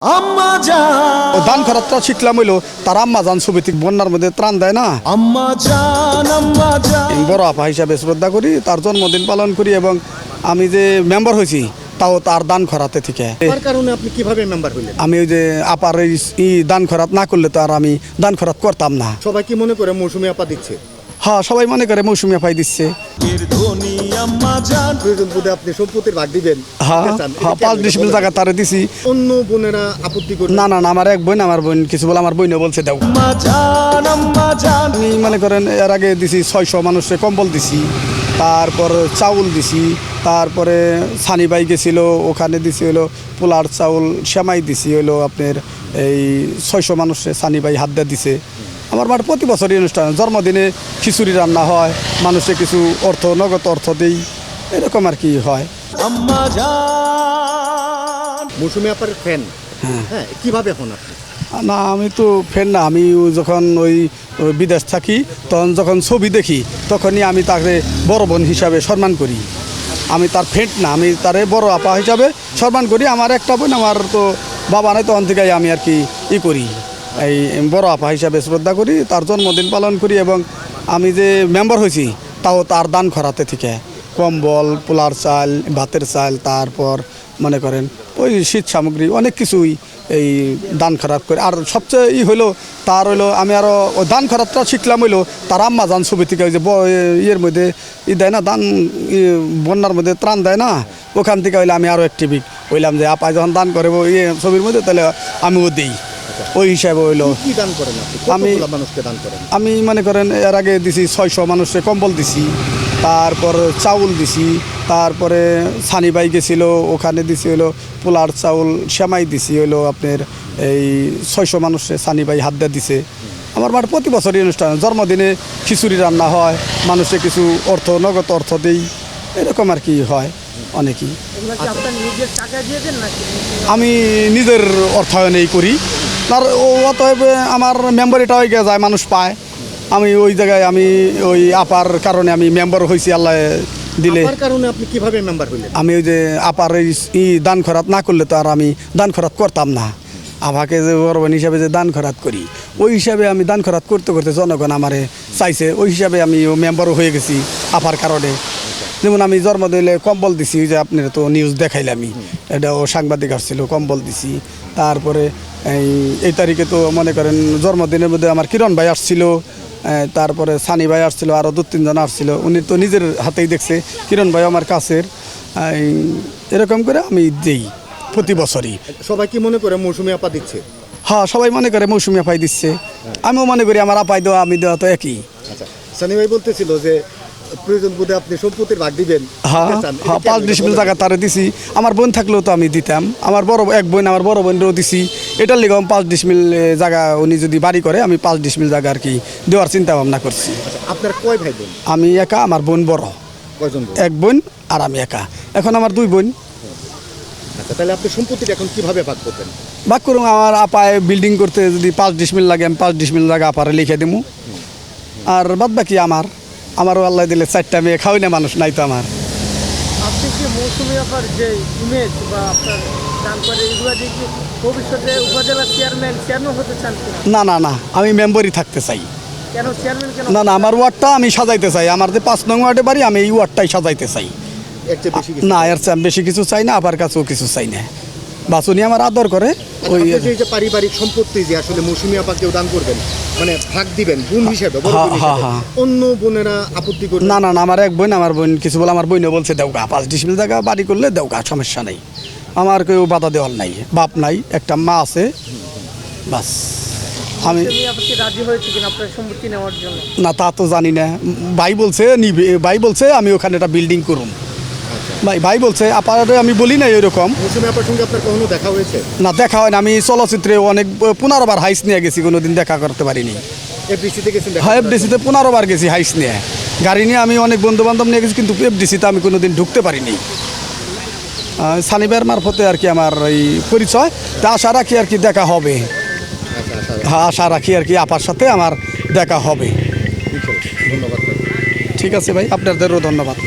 আম্মা জান দান খরাতটা শিখলাম হইলো তার আম্মা জান ছবিতে বন্যার মধ্যে ত্রাণ দেয় না। আম্মা জান বড় আপা হিসাবে শ্রদ্ধা করি, তার জন্মদিন পালন করি এবং আমি যে মেম্বার হয়েছি তাও তার দান খরাতে থেকে। তার কারণে আপনি কিভাবে মেম্বার হইলেন? আমি ওই যে আপার এই দান খরাত না করলে তো আর আমি দান খরাত করতাম না। সবাই কি মনে করে মৌসুমী আপা দিচ্ছে? হ্যাঁ, সবাই মনে করে মৌসুমী আপাই দিচ্ছে। এর ধ্বনি আম্মা জান প্রয়োজন বোধে আপনি সম্পত্তির ভাগ দিবেন? হ্যাঁ চান? হ্যাঁ, এটা 5 কেন? ডিসমিল জায়গা তারে দিছি। অন্য বোনেরা আপত্তি করে? না না না, আমার এক বোন, আমার বোন কিছু বলে, আমার বোনও বলছে দাও। আম্মা জান আমি মনে করেন এর আগে দিছি 600 মানুষে কম্বল দিছি, তারপর চাউল দিছি, তারপরে সানিবাই গেছিল ওখানে দিছি হলো পোলার চাউল, সেমাই দিছি হলো আপনার এই 600 মানুষে সানিবাই হাত দিয়ে দিছে। আমার মার প্রতি বছরই অনুষ্ঠান, জন্মদিনে খিচুড়ি রান্না হয়, মানুষে কিছু অর্থ নগদ অর্থ দেই, এরকম আর কি হয়। আম্মা জান মৌসুমী আপার ফ্যান? হ্যাঁ, কিভাবে হন আপনি? না, আমি তো ফ্রেন্ড না, আমি যখন ওই বিদেশ থাকি তখন যখন ছবি দেখি তখনই আমি তাকে বড় বোন হিসাবে সম্মান করি। আমি তার ফ্রেন্ড না, আমি তারে বড় আপা হিসাবে সম্মান করি। আমার একটা বোন, আমার তো বাবা নাই, তখন থেকে আমি আর কি করি, এই বড় আপা হিসাবে শ্রদ্ধা করি, তার জন্মদিন পালন করি এবং আমি যে মেম্বার হয়েছি তাও তার দান খরাতে থেকে কম্বল, পোলার চাল, ভাতের চাল, তারপর মনে করেন ওই শীত সামগ্রী অনেক কিছুই এই দান খরাত করে। আর সবচেয়ে হইলো তার হইলো আমি আরও দান খরাতটা শিখলাম হইলো তার আম্মা জান ছবি থেকে, ওই যে ইয়ের মধ্যে দেয় না দান, বন্যার মধ্যে ত্রাণ দেয় না, ওখান থেকে হইলে আমি আরও অ্যাক্টিভিক হইলাম যে আপা যখন দান করে ছবির মধ্যে তাহলে আমিও দিই। ওই হিসাবে হইলো কি দান করেন আপনি? আমি কতগুলো মানুষকে দান করেন? আমি মনে করেন এর আগে দিছি 600 মানুষে কম্বল দিছি, তারপর চাউল দিছি, তারপরে সানিবাই গেছিল ওখানে দিছি হলো পোলার চাউল, সেমাই দিছি হলো আপনার এই 600 মানুষে সানিবাই হাত দিয়ে দিছে। আমার মার প্রতি বছরই অনুষ্ঠান, জন্মদিনে খিচুড়ি রান্না হয়, মানুষে কিছু অর্থ নগদ অর্থ দেই, এরকম আর কি হয় অনেকই। আমি নিজের অর্থায়নেই করি, তার অতএব আমার মেম্বার এটা হয়ে যায়, মানুষ পায়। আমি ওই জায়গায় আমি ওই আপার কারণে আমি মেম্বার হয়েছি, আল্লাহ দিলে। তার কারণে আপনি কিভাবে মেম্বার হইলেন? আমি ওই যে আপার এই দান খরাত না করলে তো আর আমি দান খরাত করতাম না। আমাকে যে বড় হিসাবে যে দান খরাত করি, ওই হিসাবে আমি দান খরাত করতে করতে জনগণ আমারে চাইছে, ওই হিসাবে আমি মেম্বারও হয়ে গেছি আপার কারণে। যেমন আমি জন্মদিনে কম্বল দিছি, যে আপনার তো নিউজ দেখাইলামই, এটাও সাংবাদিক আসছিল, কম্বল দিছি। তারপরে এই তারিখে তো মনে করেন জন্মদিনের মধ্যে আমার কিরণ ভাই আসছিল, তারপরে সানি ভাই আসছিল, আরও 2-3 জন আসছিল, উনি তো নিজের হাতেই দেখছে। কিরণ ভাই আমার কাছের, এরকম করে আমি দিই প্রতি বছরই। সবাই কি মনে করে মৌসুমী আপা দিচ্ছে? হ্যাঁ, সবাই মনে করে মৌসুমী আপাই দিচ্ছে, আমিও মনে করি আমার আপাই দেওয়া আমি দেওয়া তো একই। আচ্ছা, সানি ভাই বলতেছিল যে প্রয়োজন বোধে আপনি সম্পত্তির ভাগ দিবেন? হ্যাঁ চান? এটা হ্যাঁ, কেন? 5 ডিসমিল জায়গা তারে দিছি। আমার বোন থাকলেও তো আমি দিতাম, আমার বড় এক বোন, আমার বড় বোনেরও দিছি। এটার লিগে 5 ডিসমিল জায়গা উনি যদি বাড়ি করে, আমি 5 ডিসমিল জায়গা আর কি দেওয়ার চিন্তা ভাবনা করছি। আচ্ছা, আপনার কয় ভাই বোন? আমি একা, আমার বোন বড়, কয়জন বোন? এক বোন আর আমি একা। এখন আমার 2 বোন। আচ্ছা, তাহলে আপনি সম্পত্তিটা এখন কিভাবে ভাগ করবেন? ভাগ করুন, আমার আপায় বিল্ডিং করতে যদি 5 ডিসমিল লাগে, আমি 5 ডিসমিল জায়গা আপারে লিখে দেবো। আর বাদ বাকি আমারও আল্লাহ দিলে 4টা মেয়ে, খাওয়াই না মানুষ নাই তো আমার। আপনি কি মৌসুমী আপার যে ইমেজ বা আপনার গান করে এগুলো দিয়ে কি ভবিষ্যতে উপজেলা চেয়ারম্যান হতে চান কিনা? না না না, আমি মেম্বারই থাকতে চাই। কেন চেয়ারম্যান কেন? না না, আমার ওয়ার্ডটা আমি সাজাইতে চাই, আমার যে 5 নং ওয়ার্ডে বাড়ি, আমি এই ওয়ার্ডটাই সাজাইতে চাই। এর চেয়ে বেশি কিছু? না, এর চেয়ে আমি বেশি কিছু চাই না, আপার কাছেও কিছু চাই না। বাসুনি আমার আদর করে। আচ্ছা, ওই আপনার যে পারিবারিক সম্পত্তি যে আসলে মৌসুমী আপাকেও দান করবেন, মানে ভাগ দিবেন বোন হিসেবে, বড় বোন হ্যাঁ, হিসেবে, হ্যাঁ। অন্য বোনেরা আপত্তি করবে? না না না, আমার এক বোন, আমার বোন কিছু বলে, আমার বোনও বলছে দেওগা 5 ডিসমিল জায়গা বাড়ি করলে দেওগা, সমস্যা নেই। আমার কেউ বাধা দেওয়ার নাই, বাপ নাই, একটা মা আছে, বাস। আমি মৌসুমী আপা কি রাজি হয়েছে কিনা আপনার সম্পত্তি নেওয়ার জন্য? না, তা তো জানি না। ভাই বলছে নিবে, ভাই বলছে আমি ওখানে একটা বিল্ডিং করুম। ভাই বলছে, আপারে আমি বলি না এরকম। মৌসুমী আপার সঙ্গে আপনার কখনো দেখা হয়েছে? না, দেখা হয় না। আমি চলচ্চিত্রে অনেক 15 বার হাইস নিয়ে গেছি, কোনোদিন দেখা করতে পারিনি। এফডিসিতে গেছেন দেখা হ্যাঁ, করার এফডিসিতে 15 বার গেছি হাইস নিয়ে, গাড়ি নিয়ে আমি অনেক বন্ধু বান্ধব নিয়ে গেছি, কিন্তু এফডিসিতে আমি কোনোদিন ঢুকতে পারিনি। সানিবার মারফতে আর কি আমার এই পরিচয়, তা আশা রাখি আর কি দেখা হবে। জন্য? আচ্ছা, আচ্ছা, হ্যাঁ, আশা রাখি আর কি আপার সাথে আমার দেখা হবে। ধন্যবাদ। ঠিক আছে ভাই, আপনাদেরও ধন্যবাদ।